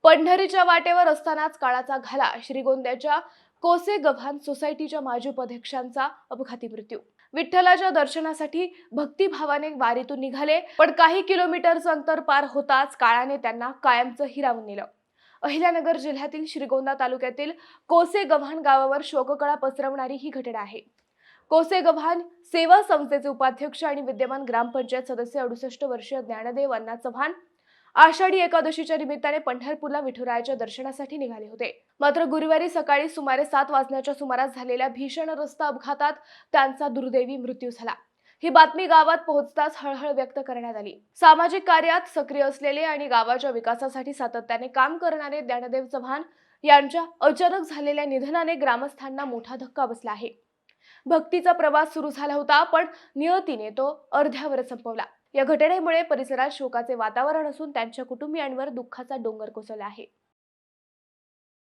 पंढरीच्या वाटेवर असतानाच काळाचा घाला. श्रीगोंद्याच्या कोसे गव्हाण सोसायटीच्या माजी उपाध्यक्षांचा अपघाती मृत्यू. विठ्ठलाच्या दर्शनासाठी भक्तिभावाने वारीतून निघाले, पण काही किलोमीटरचं अंतर पार होताच काळाने त्यांना कायमचं हिरावून नेलं. अहिल्यानगर जिल्ह्यातील श्रीगोंदा तालुक्यातील कोसे गव्हाण गावावर शोककळा पसरवणारी ही घटना आहे. कोसे गव्हाण सेवा संस्थेचे उपाध्यक्ष आणि विद्यमान ग्रामपंचायत सदस्य 68 वर्षीय ज्ञानदेव अण्णा चव्हाण आषाढी एकादशीच्या निमित्ताने पंढरपूरला विठुरायाच्या दर्शनासाठी निघाले होते. मात्र गुरुवारी सकाळी सुमारे 7 वाजण्याच्या सुमारास झालेल्या भीषण रस्ता अपघातात त्यांचा दुर्दैवी मृत्यू झाला. ही बातमी गावात पोहोचताच हळहळ व्यक्त करण्यात आली. सामाजिक कार्यात सक्रिय असलेले आणि गावाच्या विकासासाठी सातत्याने काम करणारे ज्ञानदेव चव्हाण यांच्या अचानक झालेल्या निधनाने ग्रामस्थांना मोठा धक्का बसला आहे. भक्तीचा प्रवास सुरू झाला होता, पण नियतीने तो अर्ध्यावर संपवला. या घटनेमुळे परिसरात शोकाचे वातावरण असून त्यांच्या कुटुंबियांवर दुःखाचा डोंगर कोसळला आहे.